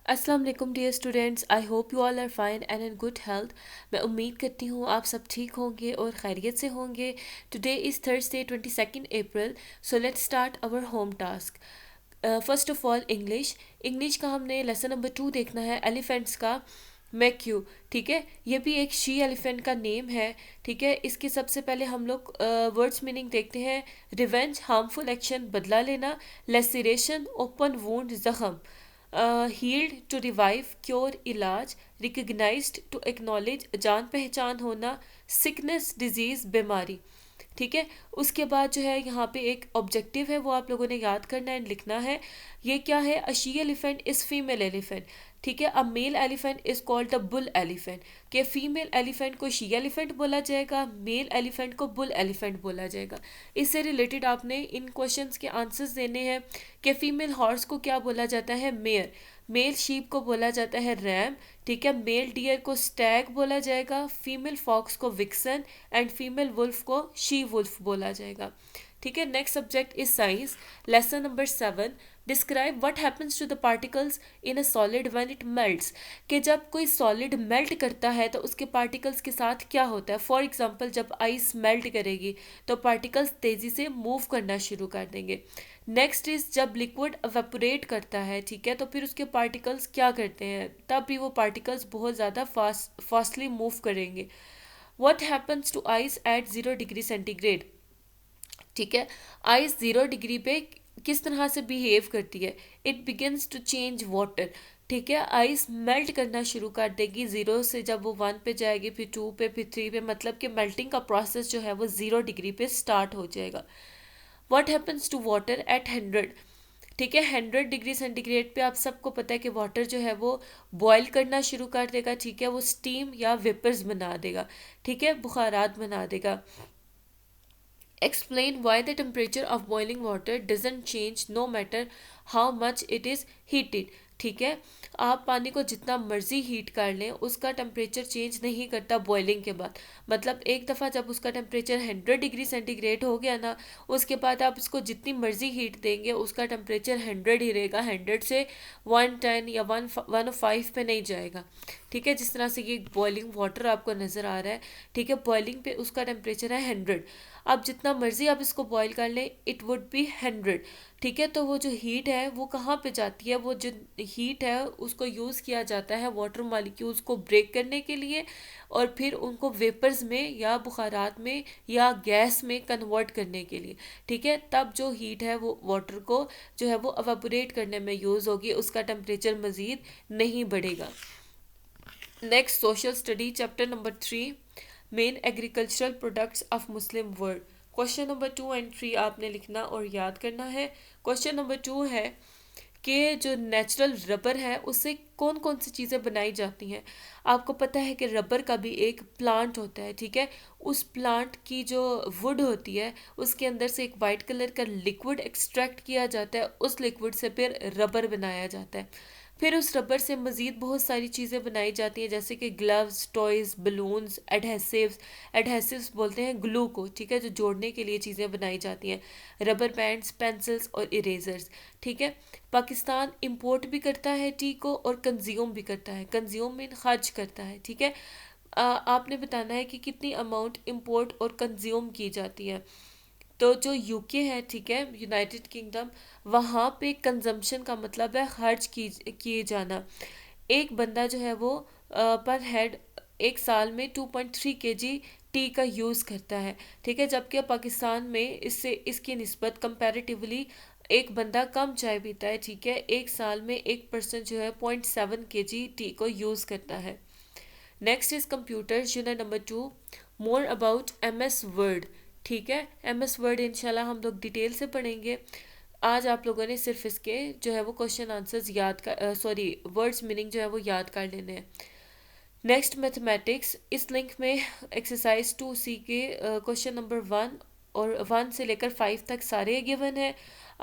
अस्सलाम वालेकुम dear students, I hope you all are fine and in good health. मैं उम्मीद करती हूँ आप सब ठीक होंगे और खैरियत से होंगे। Today is Thursday 22 April, so let's start our home task. First of all English का हमने लेसन नंबर 2 देखना है, एलिफेंट्स का मैक्यू। ठीक है, ये भी एक शी एलिफेंट का नेम है। ठीक है, इसके सबसे पहले हम लोग वर्ड्स मीनिंग देखते हैं। रिवेंज हार्मफुल एक्शन, बदला लेना। लेसिरेशन ओपन वुंड, जख्म। हील्ड टू रिवाइव, क्योर इलाज। रिकग्नाइज्ड टू एक्नॉलेज, जान पहचान होना। सिकनेस डिजीज, बीमारी। ठीक है, उसके बाद जो है यहाँ पे एक ऑब्जेक्टिव है, वो आप लोगों ने याद करना एंड लिखना है। ये क्या है? A she elephant is female elephant. ठीक है, a male elephant is called the bull elephant. कि फीमेल एलिफेंट को शी एलिफेंट बोला जाएगा, मेल एलिफेंट को बुल एलिफेंट बोला जाएगा। इससे रिलेटेड आपने इन क्वेश्चंस के आंसर्स देने हैं। कि फीमेल हॉर्स को क्या बोला जाता है? मेयर। मेल शीप को बोला जाता है रैम। ठीक है, मेल डियर को स्टैग बोला जाएगा, फीमेल फॉक्स को विक्सन एंड फीमेल वुल्फ को शी वुल्फ बोला जाएगा। ठीक है, next subject is science. Lesson number 7, describe what happens to the particles in a solid when it melts. कि जब कोई सॉलिड मेल्ट करता है तो उसके पार्टिकल्स के साथ क्या होता है। फॉर एग्जांपल, जब आइस मेल्ट करेगी तो पार्टिकल्स तेजी से मूव करना शुरू कर देंगे। नेक्स्ट इज जब लिक्विड एवेपोरेट करता है, ठीक है, तो फिर उसके पार्टिकल्स क्या करते हैं, तब भी वो पार्टिकल्स बहुत ज़्यादा फास्टली मूव करेंगे। What happens to ice at 0 degree centigrade. ठीक है, आइस 0 डिग्री पे किस तरह से बिहेव करती है? It begins to change water. ठीक है, आइस मेल्ट करना शुरू कर देगी 0 से, जब वो 1 पे जाएगी, फिर 2 पे, फिर 3 पे, मतलब कि मेल्टिंग का प्रोसेस जो है वो 0 डिग्री पे स्टार्ट हो जाएगा। What happens to water at 100। ठीक है, 100 डिग्री सेंटीग्रेड पे आप सबको पता है कि वाटर जो है वो बॉयल करना शुरू कर देगा। ठीक है, वो स्टीम या वेपर्स बना देगा। ठीक है, बुखारात बना देगा। Explain why the temperature of boiling water doesn't change no matter how much it is heated. ठीक है, आप पानी को जितना मर्जी हीट कर लें, उसका टेम्परेचर चेंज नहीं करता बॉइलिंग के बाद। मतलब एक दफ़ा जब उसका टेम्परेचर 100 डिग्री सेंटीग्रेड हो गया ना, उसके बाद आप उसको जितनी मर्जी हीट देंगे, उसका टेम्परेचर 100 ही रहेगा। 100 से 110 या 105 पे नहीं जाएगा। ठीक है, जिस तरह से ये बॉइलिंग वाटर आपको नज़र आ रहा है। ठीक है, बॉइलिंग पे उसका टेम्परेचर है 100। अब जितना मर्जी आप इसको बॉईल कर लें, इट वुड बी 100। ठीक है, तो वो जो हीट है वो कहाँ पे जाती है? वो जो हीट है उसको यूज़ किया जाता है वाटर मॉलिक्यूल्स को ब्रेक करने के लिए, और फिर उनको वेपर्स में या बुखारात में या गैस में कन्वर्ट करने के लिए। ठीक है, तब जो हीट है वो वाटर को जो है वो एवापोरेट करने में यूज़ होगी, उसका टेम्परेचर मज़ीद नहीं बढ़ेगा। Next, social study, chapter number 3, main agricultural products of Muslim world. Question number 2 and 3 आपने लिखना और याद करना है। क्वेश्चन नंबर 2 है कि जो नेचुरल रबर है उससे कौन कौन सी चीज़ें बनाई जाती हैं। आपको पता है कि रबर का भी एक प्लांट होता है। ठीक है, उस प्लांट की जो वुड होती है उसके अंदर से एक वाइट कलर का लिक्विड एक्सट्रैक्ट किया जाता है, उस लिक्विड से फिर रबर बनाया जाता है। फिर उस रबर से मज़ीद बहुत सारी चीज़ें बनाई जाती हैं, जैसे कि gloves, toys, balloons, adhesives. Adhesives बोलते हैं ग्लू को। ठीक है, जो जोड़ने के लिए चीज़ें बनाई जाती हैं। रबर बैंड्स, पेंसिल्स और इरेजर्स। ठीक है, पाकिस्तान इंपोर्ट भी करता है टी को और कंज्यूम भी करता है। कंज्यूम मीन खर्च करता है। ठीक है, आपने बताना है कि कितनी अमाउंट इंपोर्ट और कंज्यूम की जाती है। तो जो यूके है, ठीक है, यूनाइटेड किंगडम, वहाँ पे कंजम्पशन का मतलब है खर्च किए जाना। एक बंदा जो है वो पर हेड एक साल में 2.3 kg टी का यूज़ करता है। ठीक है, जबकि पाकिस्तान में इससे इसकी निस्बत कंपैरेटिवली एक बंदा कम चाय पीता है। ठीक है, एक साल में एक पर्सन जो है 0.7 kg टी को यूज़ करता है। Next is computer, unit number 2, more about MS word. ठीक है, MS वर्ड इंशाल्लाह हम लोग डिटेल से पढ़ेंगे। आज आप लोगों ने सिर्फ इसके जो है वो क्वेश्चन आंसर्स याद कर, सॉरी, वर्ड्स मीनिंग जो है वो याद कर लेने हैं। नेक्स्ट, मैथमेटिक्स, इस लिंक में एक्सरसाइज 2C के क्वेश्चन नंबर 1 और 1 से लेकर 5 तक सारे गिवन है।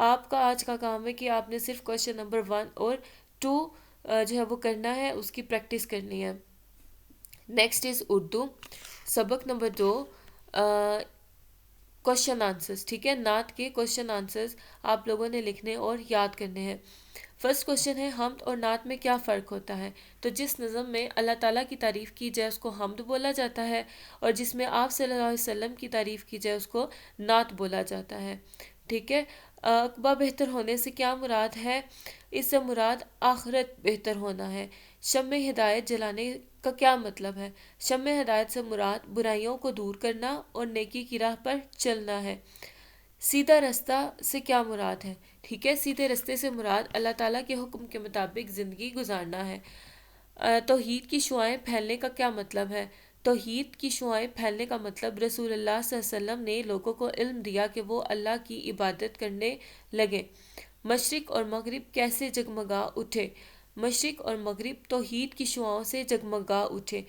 आपका आज का काम है कि आपने सिर्फ क्वेश्चन नंबर 1 और 2 जो है वो करना है, उसकी प्रैक्टिस करनी है। नेक्स्ट इज उर्दू, सबक नंबर 2, क्वेश्चन आंसर्स। ठीक है, नात के क्वेश्चन आंसर्स आप लोगों ने लिखने और याद करने हैं। फर्स्ट क्वेश्चन है हम्द और नात में क्या फ़र्क होता है। तो जिस नज़म में अल्लाह ताला की तारीफ़ की जाए उसको हम्द बोला जाता है, और जिसमें आप सल्लल्लाहु अलैहि वसल्लम की तारीफ़ की जाए उसको नात बोला जाता है। ठीक है। अक़बा बेहतर होने से क्या मुराद है? इससे मुराद आखिरत बेहतर होना है। शम्मे हिदायत जलाने का क्या मतलब है? शम्मे हिदायत से मुराद बुराइयों को दूर करना और नेकी की राह पर चलना है। सीधा रास्ता से क्या मुराद है? ठीक है, सीधे रास्ते से मुराद अल्लाह ताला के हुक्म के मुताबिक ज़िंदगी गुजारना है। तौहीद की शुआएं फैलने का क्या मतलब है? तौहीद की शुआएं फैलने का मतलब रसूलुल्लाह सल्लल्लाहु अलैहि वसल्लम ने लोगों को इल्म दिया कि वो अल्लाह की इबादत करने लगे। मशरिक और मगरिब कैसे जगमगा उठे? मशरिक और मगरिब तौहीद की शुआओं से जगमगा उठे।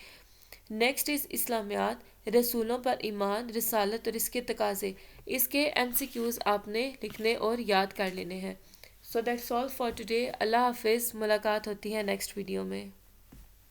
नेक्स्ट इज इस्लामियात, रसूलों पर ईमान, रिसालत और इसके तकाजे। इसके MCQs आपने लिखने और याद कर लेने हैं। So that's all for today. अल्लाह हाफिज़। मुलाकात होती है नेक्स्ट वीडियो में।